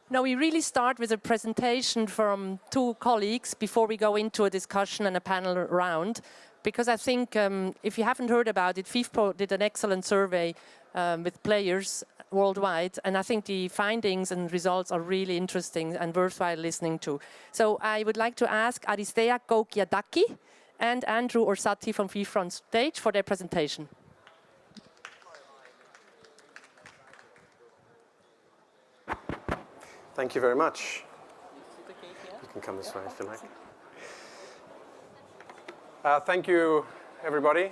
Now, we really start with a presentation from two colleagues before we go into a discussion and a panel round. Because I think, if you haven't heard about it, FIFPro did an excellent survey with players worldwide. And I think the findings and results are really interesting and worthwhile listening to. So I would like to ask Aristea Kokiadaki and Andrew Orsatti from FIFPro on stage for their presentation. Thank you very much. You can come this way if you like. Thank you, everybody,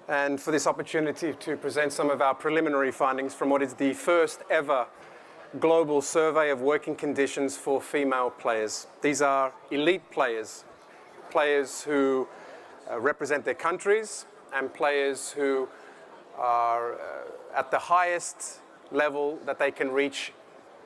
and for this opportunity to present some of our preliminary findings from what is the first ever global survey of working conditions for female players. These are elite players, players who represent their countries and players who are at the highest level that they can reach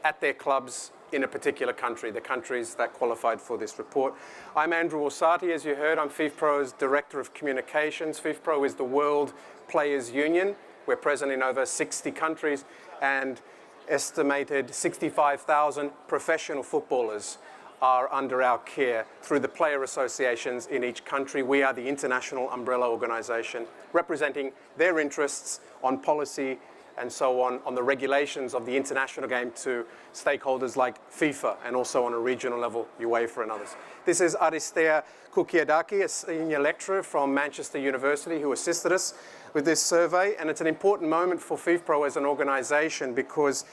at their clubs in a particular country, the countries that qualified for this report. I'm Andrew Orsatti, as you heard. I'm FIFPro's Director of Communications. FIFPro is the World Players Union. We're present in over 60 countries and estimated 65,000 professional footballers are under our care through the player associations in each country. We are the international umbrella organization representing their interests on policy and so on the regulations of the international game to stakeholders like FIFA and also on a regional level, UEFA and others. This is Aristea Kokiadaki, a senior lecturer from Manchester University who assisted us with this survey. And it's an important moment for FIFPro as an organization because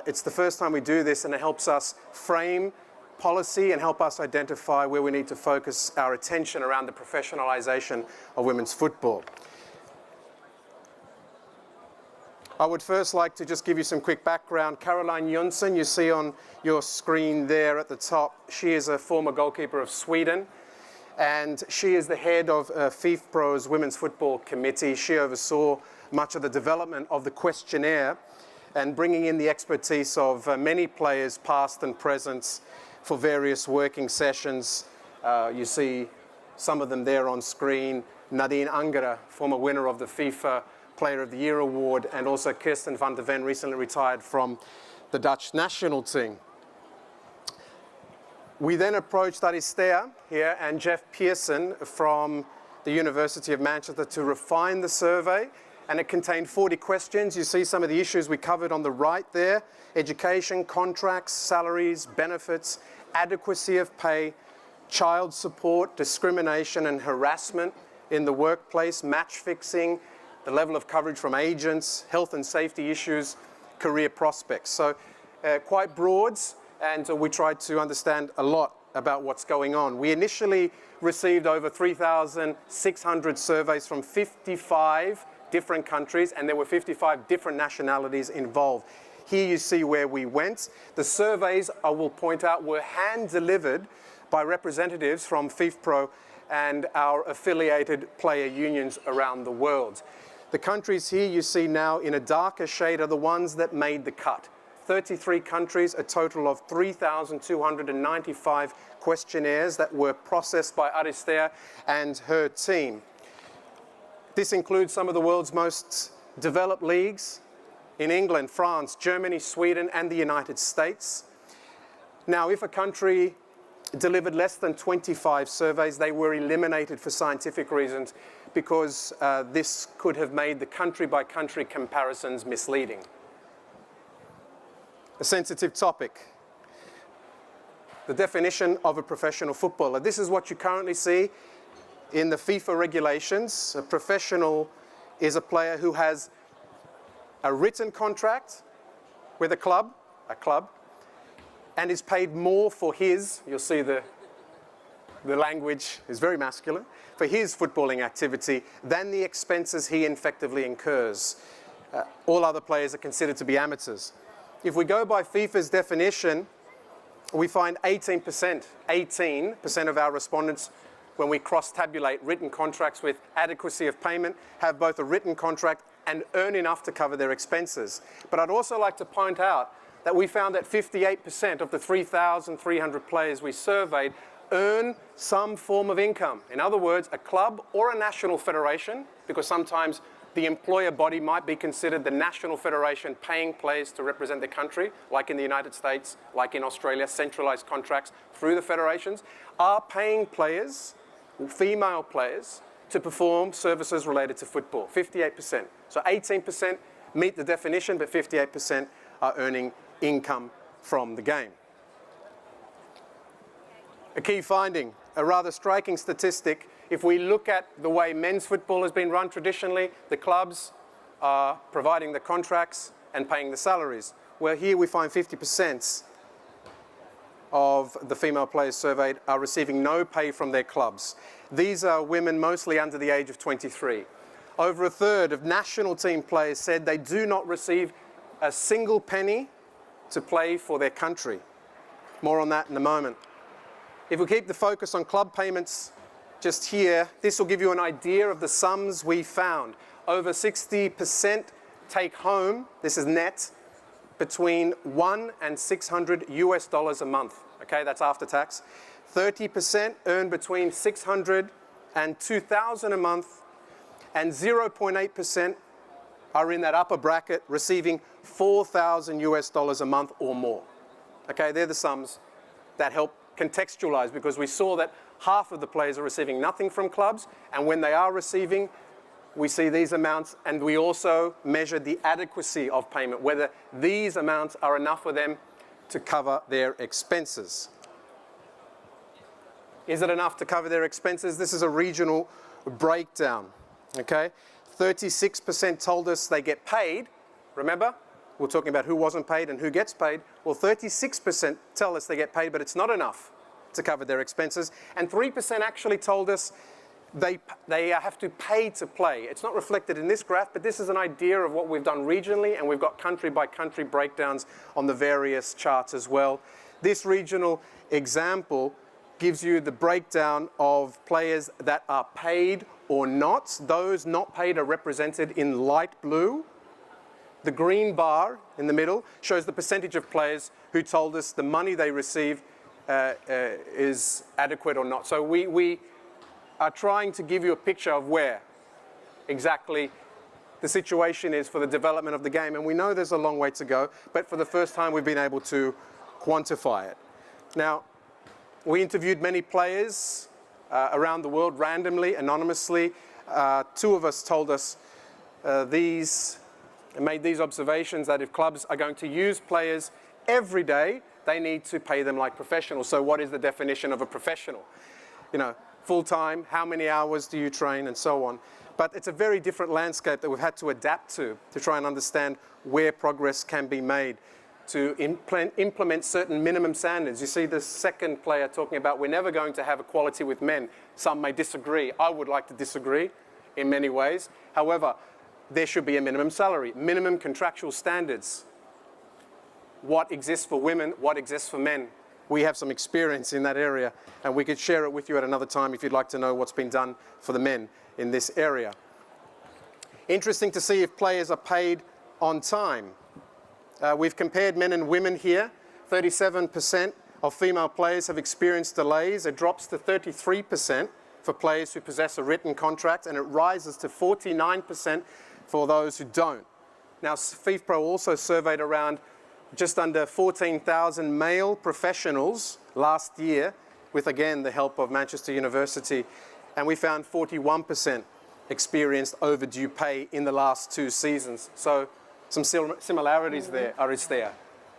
it's the first time we do this and it helps us frame policy and help us identify where we need to focus our attention around the professionalization of women's football. I would first like to just give you some quick background. Caroline Jönsson, you see on your screen there at the top, she is a former goalkeeper of Sweden, and she is the head of FIFPro's Women's Football Committee. She oversaw much of the development of the questionnaire and bringing in the expertise of many players, past and present, for various working sessions. You see some of them there on screen. Nadine Angera, former winner of the FIFA Player of the Year award, and also Kirsten van der Ven, recently retired from the Dutch national team. We then approached Aristea here and Jeff Pearson from the University of Manchester to refine the survey, and it contained 40 questions. You see some of the issues we covered on the right there: education, contracts, salaries, benefits, adequacy of pay, child support, discrimination and harassment in the workplace, match fixing, the level of coverage from agents, health and safety issues, career prospects. So quite broad, and we tried to understand a lot about what's going on. We initially received over 3,600 surveys from 55 different countries, and there were 55 different nationalities involved. Here you see where we went. The surveys, I will point out, were hand-delivered by representatives from FIFPro and our affiliated player unions around the world. The countries here you see now in a darker shade are the ones that made the cut. 33 countries, a total of 3,295 questionnaires that were processed by Aristea and her team. This includes some of the world's most developed leagues in England, France, Germany, Sweden, and the United States. Now, if a country delivered less than 25 surveys, they were eliminated for scientific reasons because this could have made the country-by-country comparisons misleading. A sensitive topic. The definition of a professional footballer. This is what you currently see in the FIFA regulations. A professional is a player who has a written contract with a club, and is paid more for his, you'll see the language is very masculine, for his footballing activity than the expenses he effectively incurs. All other players are considered to be amateurs. If we go by FIFA's definition, we find 18% of our respondents, when we cross-tabulate written contracts with adequacy of payment, have both a written contract and earn enough to cover their expenses. But I'd also like to point out that we found that 58% of the 3,300 players we surveyed earn some form of income. In other words, a club or a national federation, because sometimes the employer body might be considered the national federation paying players to represent the country, like in the United States, like in Australia, centralized contracts through the federations, are paying players, female players, to perform services related to football, 58%. So 18% meet the definition, but 58% are earning income from the game. A key finding, a rather striking statistic, if we look at the way men's football has been run traditionally, the clubs are providing the contracts and paying the salaries. Well, here we find 50% of the female players surveyed are receiving no pay from their clubs. These are women mostly under the age of 23. Over a third of national team players said they do not receive a single penny to play for their country. More on that in a moment. If we keep the focus on club payments just here, this will give you an idea of the sums we found. Over 60% take home, this is net, between $100 and $600 a month. Okay, that's after tax. 30% earn between $600 and $2,000 a month, and 0.8% are in that upper bracket, receiving $4,000 a month or more. Okay, they're the sums that help contextualize, because we saw that half of the players are receiving nothing from clubs, and when they are receiving, we see these amounts, and we also measure the adequacy of payment, whether these amounts are enough for them to cover their expenses. Is it enough to cover their expenses? This is a regional breakdown, okay? 36% told us they get paid. Remember, we're talking about who wasn't paid and who gets paid. Well, 36% tell us they get paid, but it's not enough to cover their expenses. And 3% actually told us they have to pay to play. It's not reflected in this graph, but this is an idea of what we've done regionally, and we've got country by country breakdowns on the various charts as well. This regional example gives you the breakdown of players that are paid or not. Those not paid are represented in light blue. The green bar in the middle shows the percentage of players who told us the money they receive is adequate or not. So we are trying to give you a picture of where exactly the situation is for the development of the game. And we know there's a long way to go, but for the first time we've been able to quantify it. Now, we interviewed many players around the world randomly, anonymously. Two of us told us made these observations that if clubs are going to use players every day, they need to pay them like professionals. So what is the definition of a professional? You know, full-time, how many hours do you train, and so on. But it's a very different landscape that we've had to adapt to try and understand where progress can be made, to implement certain minimum standards. You see the second player talking about we're never going to have equality with men. Some may disagree. I would like to disagree in many ways. However, there should be a minimum salary, minimum contractual standards. What exists for women, what exists for men. We have some experience in that area, and we could share it with you at another time if you'd like to know what's been done for the men in this area. Interesting to see if players are paid on time. We've compared men and women here. 37% of female players have experienced delays. It drops to 33% for players who possess a written contract, and it rises to 49% for those who don't. Now, FIFPro also surveyed around just under 14,000 male professionals last year with, again, the help of Manchester University, and we found 41% experienced overdue pay in the last 2 seasons. So some similarities there.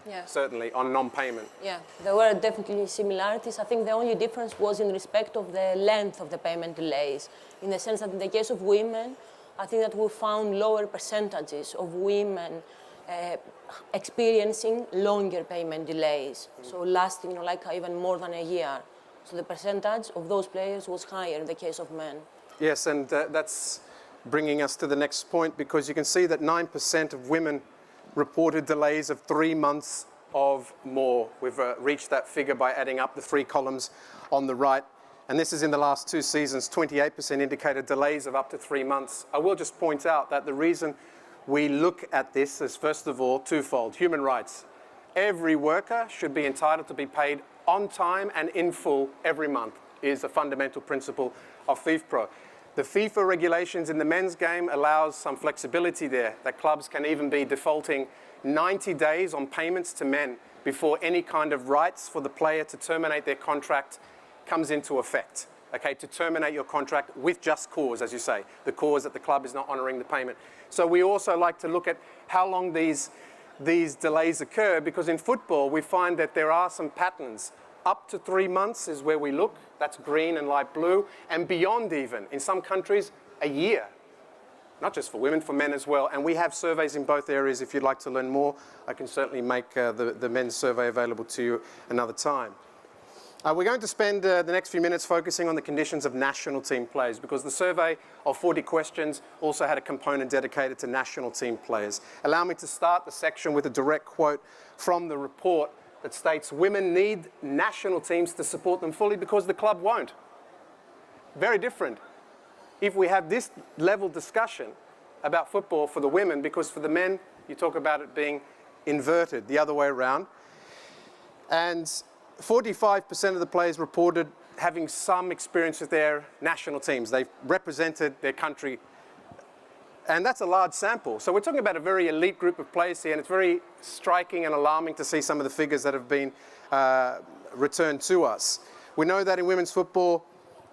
Yeah. Certainly, on non-payment. Yeah, there were definitely similarities. I think the only difference was in respect of the length of the payment delays, in the sense that in the case of women, I think that we found lower percentages of women experiencing longer payment delays, so lasting like even more than a year. So the percentage of those players was higher in the case of men. Yes, and that's bringing us to the next point, because you can see that 9% of women reported delays of 3 months of more. We've reached that figure by adding up the 3 columns on the right. And this is in the last 2 seasons. 28% indicated delays of up to 3 months. I will just point out that the reason we look at this is, first of all, twofold. Human rights. Every worker should be entitled to be paid on time and in full every month, is a fundamental principle of FIFPro. The FIFA regulations in the men's game allows some flexibility there, that clubs can even be defaulting 90 days on payments to men before any kind of rights for the player to terminate their contract comes into effect. Okay, to terminate your contract with just cause, as you say, the cause that the club is not honouring the payment. So we also like to look at how long these delays occur, because in football we find that there are some patterns. Up to 3 months is where we look, that's green and light blue, and beyond even, in some countries, a year. Not just for women, for men as well. And we have surveys in both areas. If you'd like to learn more, I can certainly make the men's survey available to you another time. We're going to spend the next few minutes focusing on the conditions of national team players, because the survey of 40 questions also had a component dedicated to national team players. Allow me to start the section with a direct quote from the report that states, "Women need national teams to support them fully because the club won't." Very different if we have this level discussion about football for the women, because for the men, you talk about it being inverted, the other way around. And 45% of the players reported having some experience with their national teams. They've represented their country, and that's a large sample. So we're talking about a very elite group of players here, and it's very striking and alarming to see some of the figures that have been returned to us. We know that in women's football,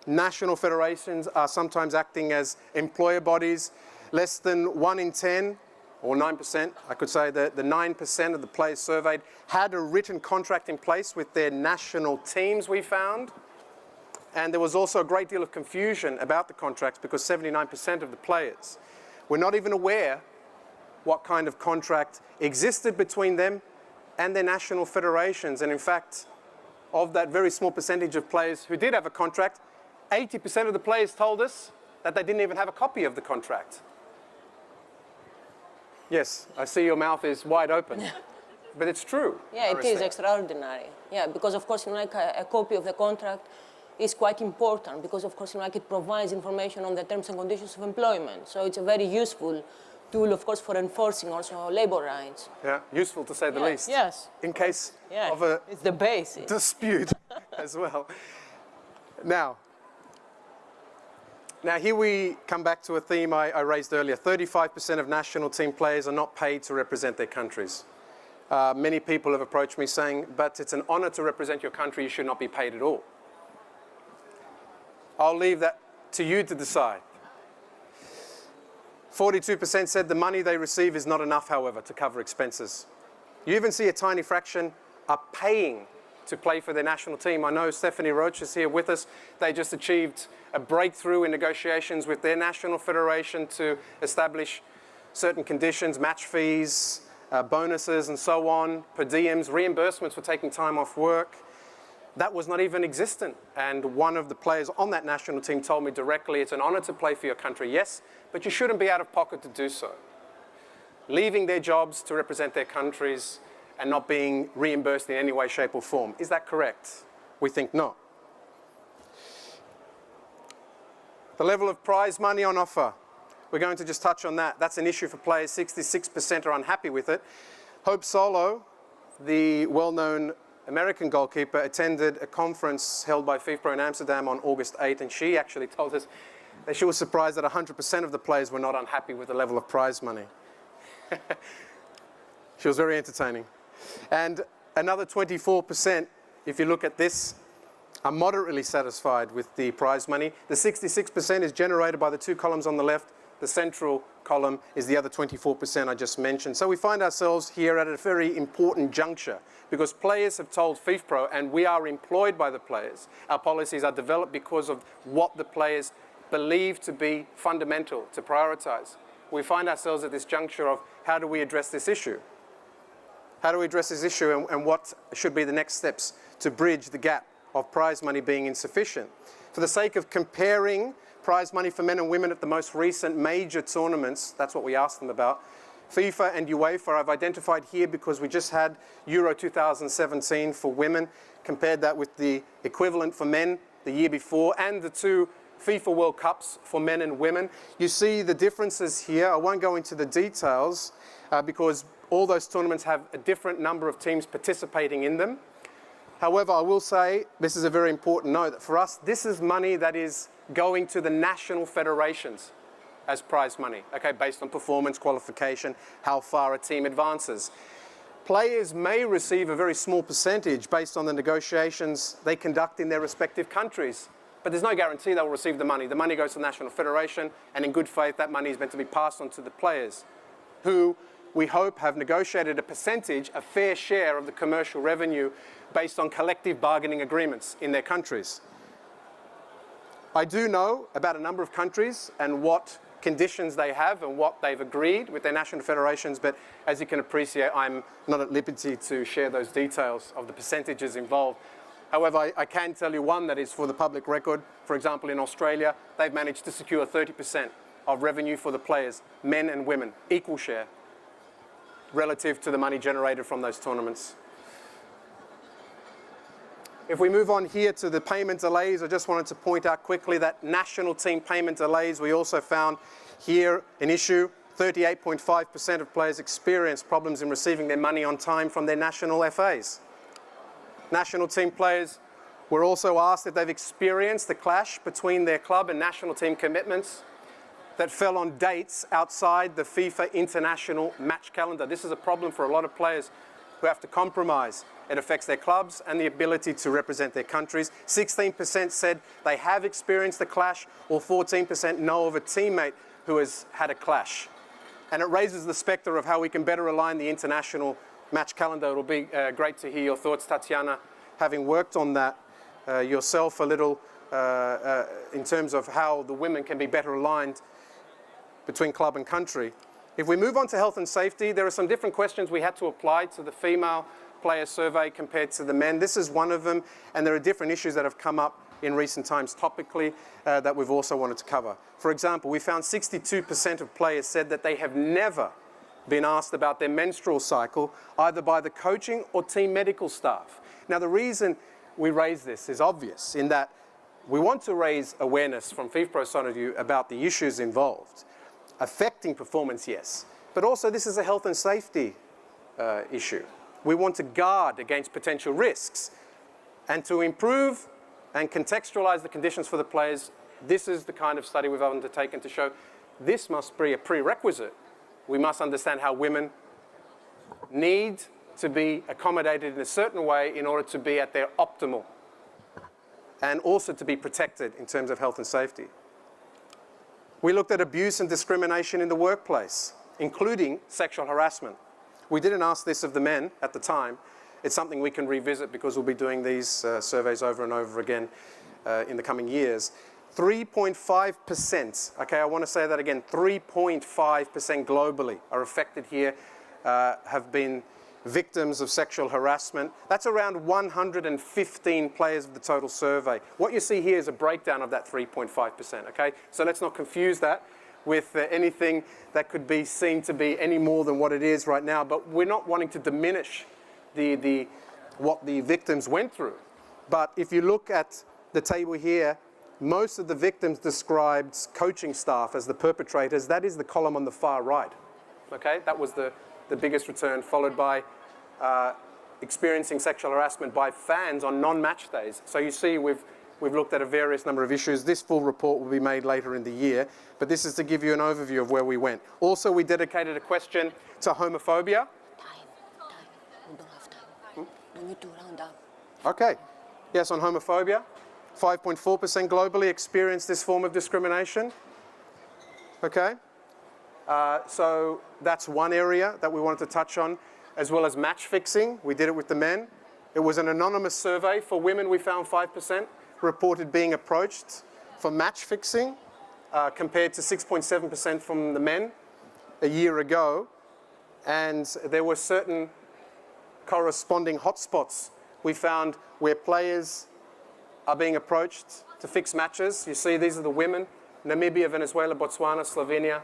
national federations are sometimes acting as employer bodies. Less than 1 in 10, or 9%, I could say that the 9% of the players surveyed had a written contract in place with their national teams, we found. And there was also a great deal of confusion about the contracts, because 79% of the players were not even aware what kind of contract existed between them and their national federations. And in fact, of that very small percentage of players who did have a contract, 80% of the players told us that they didn't even have a copy of the contract. Yes, I see your mouth is wide open, but it's true. Yeah, it is extraordinary. Yeah, because of course, like a copy of the contract is quite important, because of course, like it provides information on the terms and conditions of employment. So it's a very useful tool, of course, for enforcing also labor rights. Yeah, useful to say the least. Yes. In case of a it's the basic dispute as well. Now here we come back to a theme I raised earlier. 35% of national team players are not paid to represent their countries. Many people have approached me saying, but it's an honor to represent your country, you should not be paid at all. I'll leave that to you to decide. 42% said the money they receive is not enough, however, to cover expenses. You even see a tiny fraction are paying to play for their national team. I know Stephanie Roach is here with us. They just achieved a breakthrough in negotiations with their national federation to establish certain conditions, match fees, bonuses and so on, per diems, reimbursements for taking time off work. That was not even existent. And one of the players on that national team told me directly, it's an honor to play for your country, yes, but you shouldn't be out of pocket to do so. Leaving their jobs to represent their countries and not being reimbursed in any way, shape or form. Is that correct? We think not. The level of prize money on offer. We're going to just touch on that. That's an issue for players. 66% are unhappy with it. Hope Solo, the well-known American goalkeeper, attended a conference held by FIFPro in Amsterdam on August 8th, and she actually told us that she was surprised that 100% of the players were not unhappy with the level of prize money. She was very entertaining. And another 24%, if you look at this, are moderately satisfied with the prize money. The 66% is generated by the two columns on the left. The central column is the other 24% I just mentioned. So we find ourselves here at a very important juncture, because players have told FIFPro, and we are employed by the players. Our policies are developed because of what the players believe to be fundamental, to prioritize. We find ourselves at this juncture of how do we address this issue? How do we address this issue, and what should be the next steps to bridge the gap of prize money being insufficient? For the sake of comparing prize money for men and women at the most recent major tournaments, that's what we asked them about, FIFA and UEFA I've identified here because we just had Euro 2017 for women, compared that with the equivalent for men the year before, and the two FIFA World Cups for men and women. You see the differences here. I won't go into the details because all those tournaments have a different number of teams participating in them. However, I will say, this is a very important note, that for us, this is money that is going to the national federations as prize money, okay, based on performance, qualification, how far a team advances. Players may receive a very small percentage based on the negotiations they conduct in their respective countries, but there's no guarantee they'll receive the money. The money goes to the national federation, and in good faith, that money is meant to be passed on to the players, who we hope have negotiated a percentage, a fair share of the commercial revenue based on collective bargaining agreements in their countries. I do know about a number of countries and what conditions they have and what they've agreed with their national federations, but as you can appreciate, I'm not at liberty to share those details of the percentages involved. However, I can tell you one that is for the public record. For example, in Australia, they've managed to secure 30% of revenue for the players, men and women, equal share, relative to the money generated from those tournaments. If we move on here to the payment delays, I just wanted to point out quickly that national team payment delays, we also found here an issue. 38.5% of players experienced problems in receiving their money on time from their national FAs. National team players were also asked if they've experienced the clash between their club and national team commitments that fell on dates outside the FIFA international match calendar. This is a problem for a lot of players who have to compromise. It affects their clubs and the ability to represent their countries. 16% said they have experienced a clash, or 14% know of a teammate who has had a clash. And it raises the spectre of how we can better align the international match calendar. It'll be great to hear your thoughts, Tatiana, having worked on that yourself a little in terms of how the women can be better aligned between club and country. If we move on to health and safety, there are some different questions we had to apply to the female player survey compared to the men. This is one of them, and there are different issues that have come up in recent times topically that we've also wanted to cover. For example, we found 62% of players said that they have never been asked about their menstrual cycle, either by the coaching or team medical staff. Now, the reason we raise this is obvious, in that we want to raise awareness from FIFPro's point of view about the issues involved, affecting performance, yes, but also this is a health and safety issue. We want to guard against potential risks and to improve and contextualize the conditions for the players. This is the kind of study we've undertaken to show this must be a prerequisite. We must understand how women need to be accommodated in a certain way in order to be at their optimal and also to be protected in terms of health and safety. We looked at abuse and discrimination in the workplace, including sexual harassment. We didn't ask this of the men at the time. It's something we can revisit because we'll be doing these surveys over and over again in the coming years. 3.5%, okay, I want to say that again, 3.5% globally are affected here, have been victims of sexual harassment. That's around 115 players of the total survey. What you see here is a breakdown of that 3.5%, okay? So let's not confuse that with anything that could be seen to be any more than what it is right now, but we're not wanting to diminish what the victims went through. But if you look at the table here, most of the victims described coaching staff as the perpetrators. That is the column on the far right, okay? That was the biggest return, followed by experiencing sexual harassment by fans on non-match days. So you see we've looked at a various number of issues. This full report will be made later in the year, but this is to give you an overview of where we went. Also, we dedicated a question to homophobia. We don't have time. We need to round up. Okay. Yes, on homophobia. 5.4% globally experience this form of discrimination. Okay. So that's one area that we wanted to touch on, as well as match fixing. We did it with the men. It was an anonymous survey. For women, we found 5% reported being approached for match fixing, compared to 6.7% from the men a year ago. And there were certain corresponding hotspots we found where players are being approached to fix matches. You see, these are the women: Namibia, Venezuela, Botswana, Slovenia,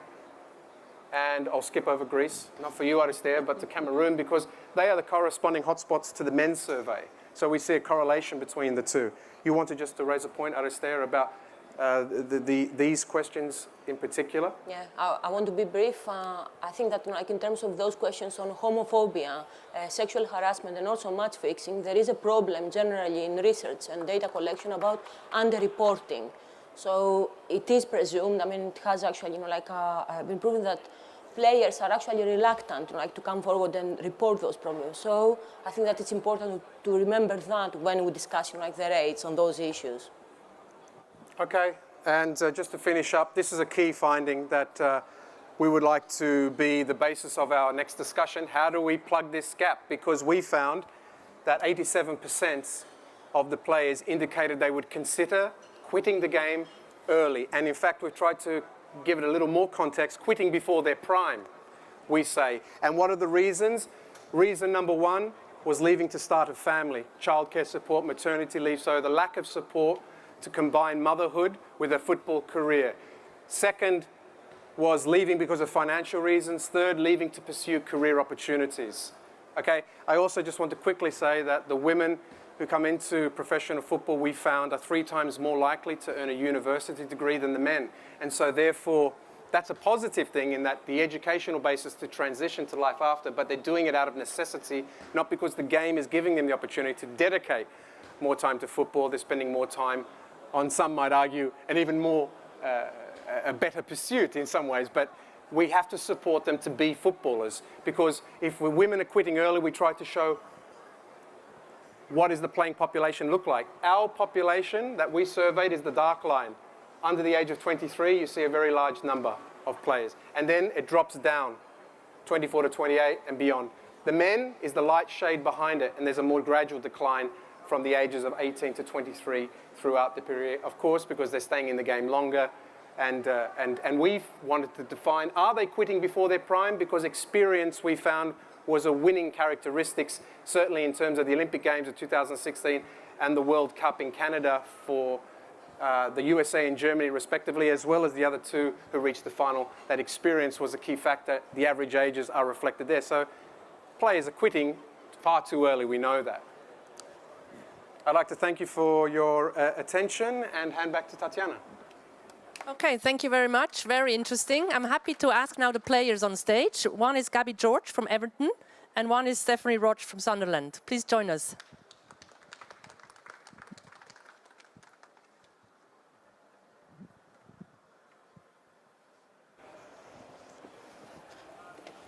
and I'll skip over Greece. Not for you, Aristair, but to Cameroon, because they are the corresponding hotspots to the men's survey. So we see a correlation between the two. You wanted just to raise a point, Aristair, about these questions in particular? Yeah, I want to be brief. I think that like in terms of those questions on homophobia, sexual harassment, and also match fixing, there is a problem generally in research and data collection about underreporting. So it is presumed, I mean, it has actually, been proven that players are actually reluctant, to come forward and report those problems. So I think that it's important to remember that when we discuss, the rates on those issues. Okay, and just to finish up, this is a key finding that we would like to be the basis of our next discussion. How do we plug this gap? Because we found that 87% of the players indicated they would consider quitting the game early. And in fact, we've tried to give it a little more context, quitting before their prime, we say. And what are the reasons? Reason number one was leaving to start a family, childcare support, maternity leave, so the lack of support to combine motherhood with a football career. Second was leaving because of financial reasons. Third, leaving to pursue career opportunities. Okay, I also just want to quickly say that the women who come into professional football, we found, are 3 times more likely to earn a university degree than the men. And so therefore, that's a positive thing in that the educational basis to transition to life after, but they're doing it out of necessity, not because the game is giving them the opportunity to dedicate more time to football. They're spending more time on, some might argue, an even more, a better pursuit in some ways. But we have to support them to be footballers, because if women are quitting early, we try to show what does the playing population look like. Our population that we surveyed is the dark line. Under the age of 23, you see a very large number of players. And then it drops down, 24 to 28 and beyond. The men is the light shade behind it, and there's a more gradual decline from the ages of 18 to 23 throughout the period, of course, because they're staying in the game longer. And we've wanted to define, are they quitting before their prime? Because experience, we found, was a winning characteristics, certainly in terms of the Olympic Games of 2016 and the World Cup in Canada for the USA and Germany respectively, as well as the other 2 who reached the final. That experience was a key factor. The average ages are reflected there. So players are quitting far too early, we know that. I'd like to thank you for your attention and hand back to Tatiana. Okay, thank you very much. Very interesting. I'm happy to ask now the players on stage. One is Gabby George from Everton, and one is Stephanie Roach from Sunderland. Please join us.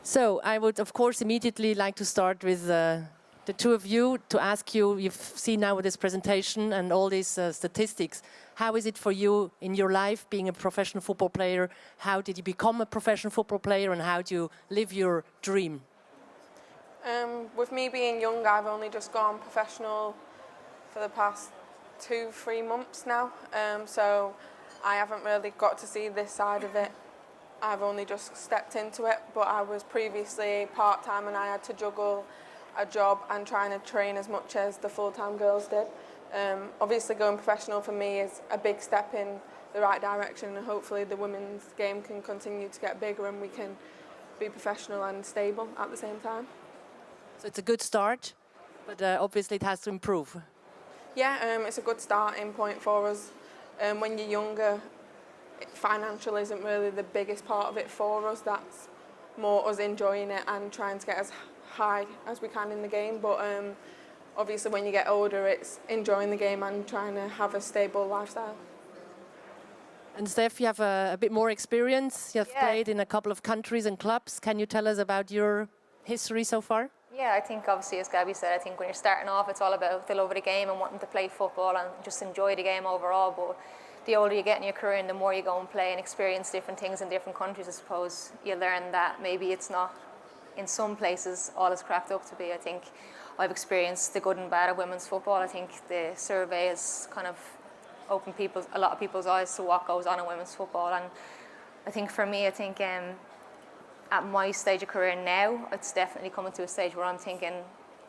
So I would, of course, immediately like to start with the 2 of you to ask you, you've seen now with this presentation and all these statistics, how is it for you in your life being a professional football player? How did you become a professional football player, and how do you live your dream? With me being young, I've only just gone professional for the past 2-3 months now, so I haven't really got to see this side of it. I've only just stepped into it, but I was previously part-time and I had to juggle a job and trying to train as much as the full-time girls did. Obviously going professional for me is a big step in the right direction, and hopefully the women's game can continue to get bigger and we can be professional and stable at the same time. So it's a good start, but obviously it has to improve. Yeah, it's a good starting point for us. When you're younger, financial isn't really the biggest part of it for us. That's more us enjoying it and trying to get as high as we can in the game. But obviously when you get older, it's enjoying the game and trying to have a stable lifestyle. And Steph, you have a bit more experience. You have played in a couple of countries and clubs. Can you tell us about your history so far? Yeah, I think obviously, as Gabby said, I think when you're starting off, it's all about the love of the game and wanting to play football and just enjoy the game overall. But the older you get in your career and the more you go and play and experience different things in different countries, I suppose you learn that maybe it's not, in some places, all it's cracked up to be. I think I've experienced the good and bad of women's football. I think the survey has kind of opened a lot of people's eyes to what goes on in women's football. And I think for me, at my stage of career now, it's definitely coming to a stage where I'm thinking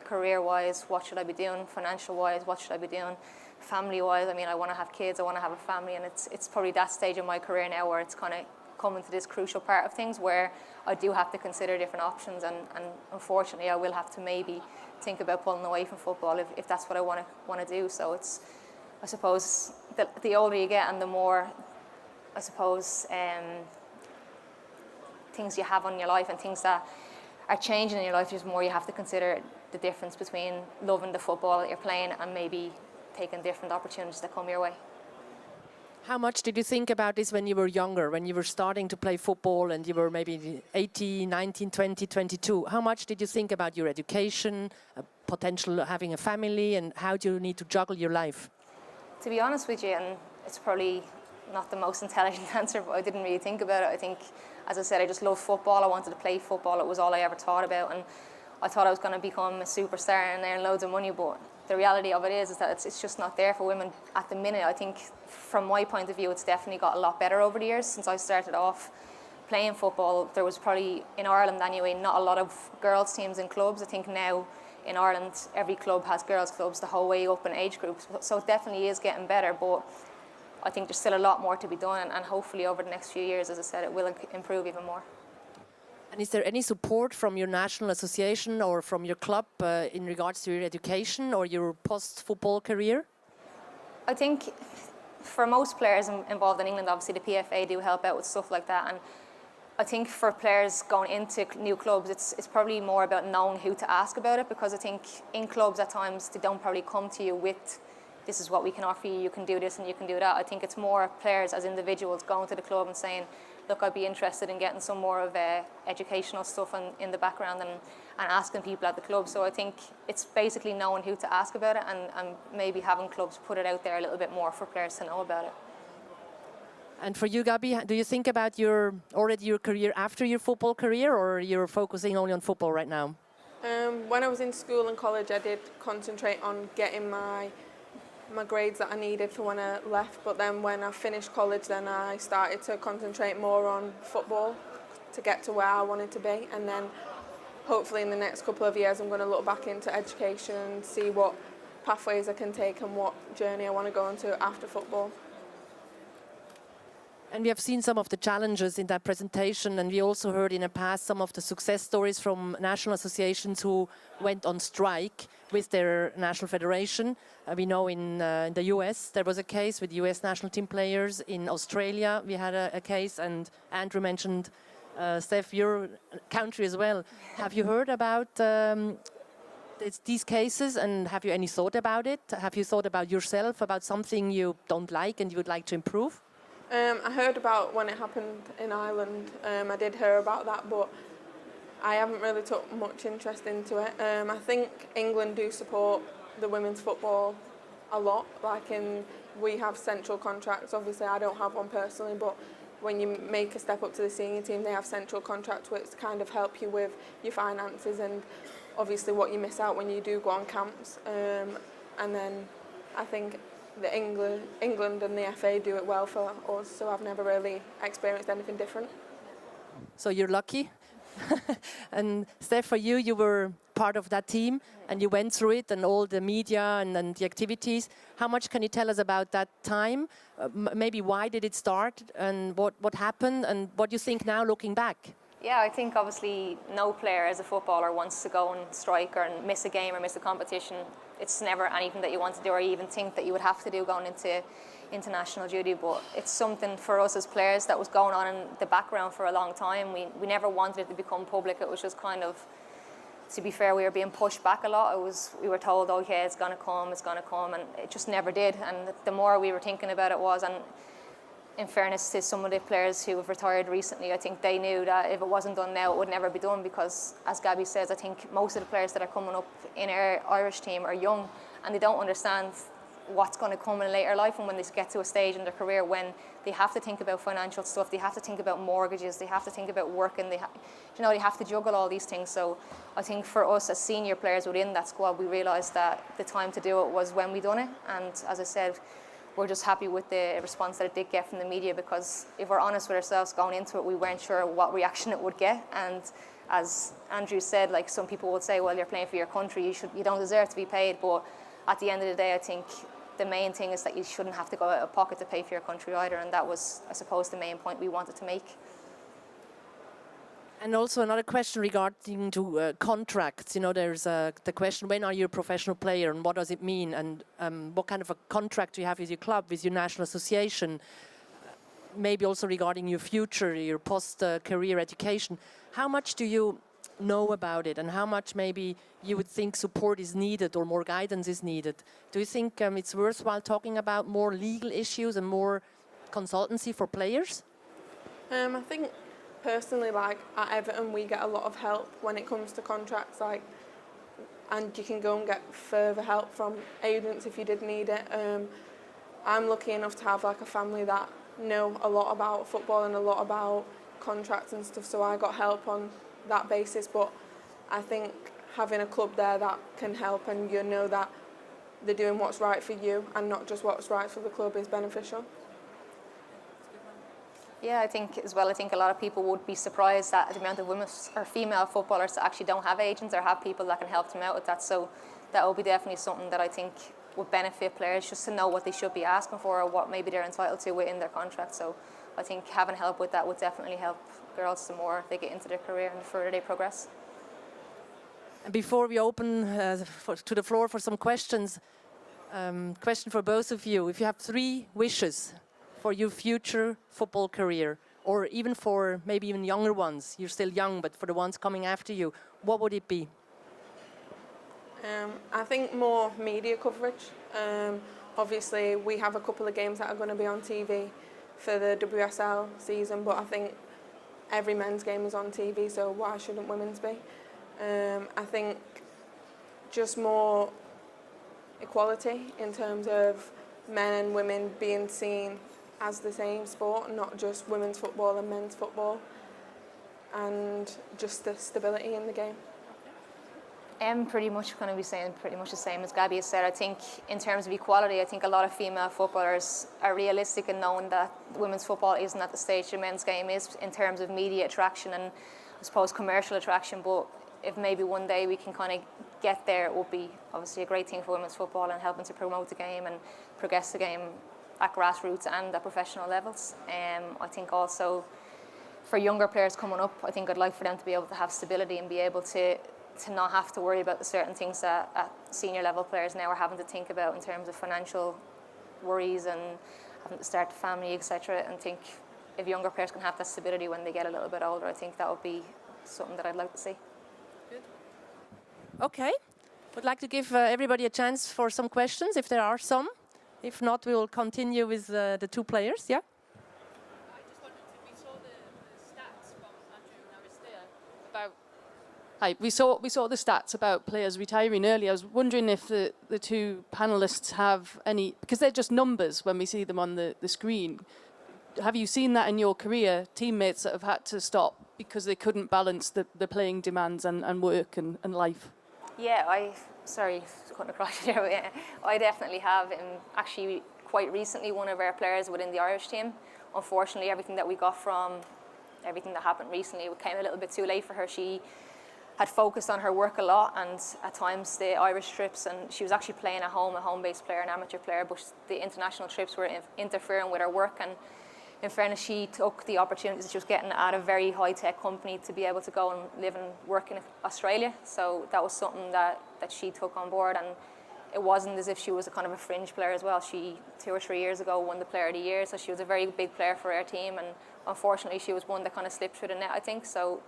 career-wise, what should I be doing? Financial-wise, what should I be doing? Family-wise, I mean, I want to have kids, I want to have a family, and it's probably that stage of my career now where it's kind of coming to this crucial part of things where I do have to consider different options, and unfortunately I will have to maybe think about pulling away from football if that's what I want to do. So it's, I suppose, the older you get and the more, I suppose, things you have on your life and things that are changing in your life, just more you have to consider the difference between loving the football that you're playing and maybe taking different opportunities that come your way. How much did you think about this when you were younger, when you were starting to play football and you were maybe 18, 19, 20, 22? How much did you think about your education, potential having a family, and how do you need to juggle your life? To be honest with you, and it's probably not the most intelligent answer, but I didn't really think about it. I think, as I said, I just loved football. I wanted to play football. It was all I ever thought about. And I thought I was going to become a superstar and earn loads of money, but the reality of it is that it's just not there for women at the minute. I think from my point of view, it's definitely got a lot better over the years. Since I started off playing football, there was probably, in Ireland anyway, not a lot of girls teams in clubs. I think now in Ireland, every club has girls clubs the whole way up in age groups. So it definitely is getting better, but I think there's still a lot more to be done, and hopefully over the next few years, as I said, it will improve even more. And is there any support from your national association or from your club in regards to your education or your post-football career? I think for most players involved in England, obviously the PFA do help out with stuff like that. And I think for players going into new clubs, it's probably more about knowing who to ask about it, because I think in clubs at times they don't probably come to you with, this is what we can offer you, you can do this and you can do that. I think it's more players as individuals going to the club and saying, look, I'd be interested in getting some more of educational stuff in the background and asking people at the club. So I think it's basically knowing who to ask about it and maybe having clubs put it out there a little bit more for players to know about it. And for you, Gabi, do you think about your career after your football career, or you're focusing only on football right now? When I was in school and college, I did concentrate on getting my grades that I needed for when I left, but then when I finished college, then I started to concentrate more on football to get to where I wanted to be. And then hopefully in the next couple of years, I'm going to look back into education, see what pathways I can take and what journey I want to go into after football. And we have seen some of the challenges in that presentation, and we also heard in the past some of the success stories from national associations who went on strike with their national federation. We know in the US there was a case with US national team players. In Australia we had a case, and Andrew mentioned, Steph, your country as well. Have you heard about these cases, and have you any thought about it? Have you thought about yourself, about something you don't like and you would like to improve? I heard about when it happened in Ireland. I did hear about that, but I haven't really took much interest into it. I think England do support the women's football a lot. We have central contracts. Obviously, I don't have one personally, but when you make a step up to the senior team, they have central contracts which kind of help you with your finances and obviously what you miss out when you do go on camps. And then I think England and the FA do it well for us, so I've never really experienced anything different. So you're lucky. And Steph, for you, you were part of that team and you went through it and all the media and the activities. How much can you tell us about that time? Maybe why did it start and what happened and what you think now looking back? Yeah, I think obviously no player as a footballer wants to go and strike or miss a game or miss a competition. It's never anything that you want to do or you even think that you would have to do going into international duty, but it's something for us as players that was going on in the background for a long time. We never wanted it to become public. It was just kind of, to be fair, we were being pushed back a lot. We were told, oh yeah, it's going to come, and it just never did. And the more we were thinking about it was, and in fairness to some of the players who have retired recently, I think they knew that if it wasn't done now, it would never be done, because, as Gabi says, I think most of the players that are coming up in our Irish team are young and they don't understand what's going to come in later life, and when they get to a stage in their career when they have to think about financial stuff, they have to think about mortgages, they have to think about working, they have to juggle all these things. So I think for us as senior players within that squad, we realised that the time to do it was when we done it, and as I said, we're just happy with the response that it did get from the media, because if we're honest with ourselves going into it, we weren't sure what reaction it would get. And as Andrew said, like, some people would say, well, you're playing for your country, you don't deserve to be paid. But at the end of the day, I think the main thing is that you shouldn't have to go out of pocket to pay for your country either, and that was, I suppose, the main point we wanted to make. And also another question regarding to contracts. You know, there's the question: when are you a professional player, and what does it mean? And what kind of a contract do you have with your club, with your national association? Maybe also regarding your future, your post-career education. How much do you know about it, and how much maybe you would think support is needed or more guidance is needed? Do you think it's worthwhile talking about more legal issues and more consultancy for players? I think personally, like at Everton, we get a lot of help when it comes to contracts, like, and you can go and get further help from agents if you did need it. I'm lucky enough to have like a family that know a lot about football and a lot about contracts and stuff, so I got help on that basis. But I think having a club there that can help and you know that they're doing what's right for you and not just what's right for the club is beneficial. Yeah, I think as well, I think a lot of people would be surprised at the amount of women or female footballers that actually don't have agents or have people that can help them out with that. So that will be definitely something that I think would benefit players, just to know what they should be asking for or what maybe they're entitled to within their contract. So I think having help with that would definitely help girls the more they get into their career and the further they progress. And before we open to the floor for some questions, question for both of you. If you have 3 wishes for your future football career, or even for maybe even younger ones, you're still young, but for the ones coming after you, what would it be? I think more media coverage. Obviously, we have a couple of games that are going to be on TV for the WSL season, but I think every men's game is on TV, so why shouldn't women's be? I think just more equality in terms of men and women being seen as the same sport, not just women's football and men's football, and just the stability in the game. I'm pretty much going to be saying pretty much the same as Gabby has said. I think in terms of equality, I think a lot of female footballers are realistic in knowing that women's football isn't at the stage the men's game is in terms of media attraction and I suppose commercial attraction. But if maybe one day we can kind of get there, it would be obviously a great thing for women's football and helping to promote the game and progress the game at grassroots and at professional levels. I think also for younger players coming up, I think I'd like for them to be able to have stability and be able to not have to worry about the certain things that senior level players now are having to think about in terms of financial worries and having to start a family, etc. And think if younger players can have that stability when they get a little bit older, I think that would be something that I'd like to see. Good. Okay. Would like to give everybody a chance for some questions, if there are some. If not, we will continue with the 2 players. Yeah? I just wanted to, we saw the stats from Andrew Naristea about. Hi, we saw the stats about players retiring early. I was wondering if the 2 panelists have any, because they're just numbers when we see them on the screen. Have you seen that in your career, teammates that have had to stop because they couldn't balance the playing demands and work and life? Yeah, sorry, couldn't across here, but yeah, I definitely have. And actually, quite recently, one of our players within the Irish team, unfortunately, everything that we got from everything that happened recently came a little bit too late for her. She had focused on her work a lot, and at times the Irish trips, and she was actually playing at home, a home-based player, an amateur player, but the international trips were interfering with her work. And in fairness, she took the opportunities that she was getting at a very high-tech company to be able to go and live and work in Australia. So that was something that she took on board, and it wasn't as if she was a kind of a fringe player as well. She, 2 or 3 years ago, won the Player of the Year, so she was a very big player for our team, and unfortunately she was one that kind of slipped through the net, I think. So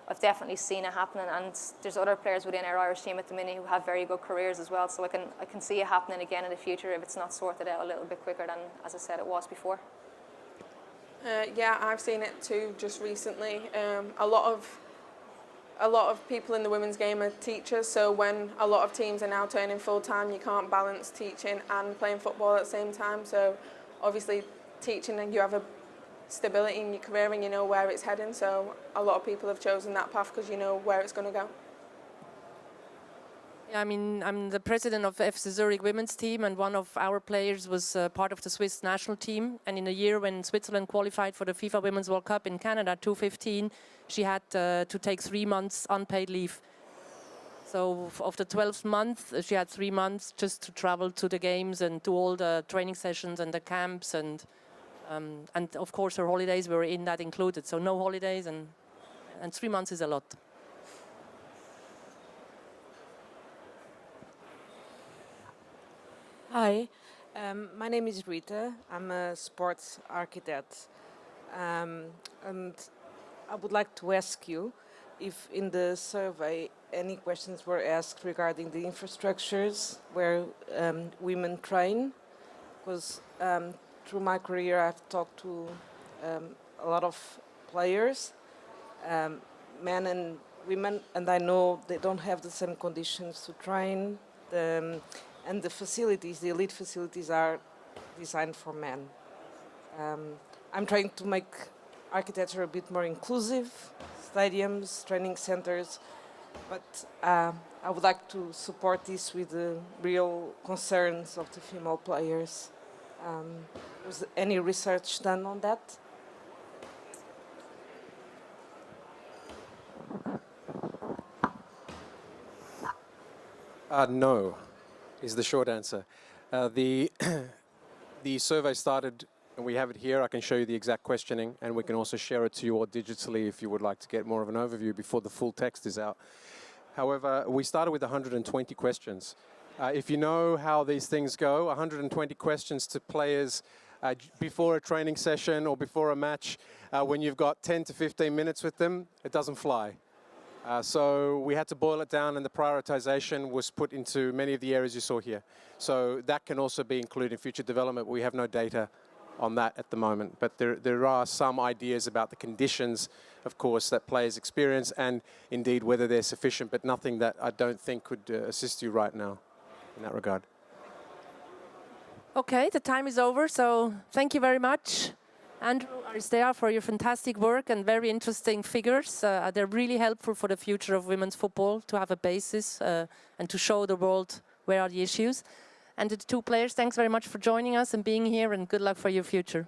I've definitely seen it happening, and there's other players within our Irish team at the minute who have very good careers as well. So I can see it happening again in the future if it's not sorted out a little bit quicker than, as I said, it was before. Yeah, I've seen it too just recently. A lot of people in the women's game are teachers, so when a lot of teams are now turning full-time, you can't balance teaching and playing football at the same time. So obviously teaching, and you have a stability in your career and you know where it's heading, so a lot of people have chosen that path because you know where it's going to go. Yeah, I mean, I'm the president of FC Zurich women's team, and one of our players was part of the Swiss national team. And in a year when Switzerland qualified for the FIFA Women's World Cup in Canada, 2015, she had to take 3 months unpaid leave. So of the 12th month, she had 3 months just to travel to the games and do all the training sessions and the camps, and of course her holidays were in that included. So no holidays, and and 3 months is a lot. Hi, my name is Rita. I'm a sports architect. And I would like to ask you if in the survey any questions were asked regarding the infrastructures where women train. Because through my career I've talked to a lot of players, men and women, and I know they don't have the same conditions to train. And the facilities, the elite facilities, are designed for men. I'm trying to make architecture a bit more inclusive, stadiums, training centers, but I would like to support this with the real concerns of the female players. Was any research done on that? No, is the short answer. The survey started, and we have it here. I can show you the exact questioning, and we can also share it to you all digitally if you would like to get more of an overview before the full text is out. However, we started with 120 questions. If you know how these things go, 120 questions to players before a training session or before a match, when you've got 10 to 15 minutes with them, it doesn't fly. So we had to boil it down, and the prioritization was put into many of the areas you saw here. So that can also be included in future development. We have no data on that at the moment, but there are some ideas about the conditions, of course, that players experience, and indeed whether they're sufficient, but nothing that I don't think could assist you right now in that regard. Okay, the time is over, so thank you very much, Andrew, Aristea, for your fantastic work and very interesting figures. They're really helpful for the future of women's football to have a basis and to show the world where are the issues. And to the two players, thanks very much for joining us and being here, and good luck for your future.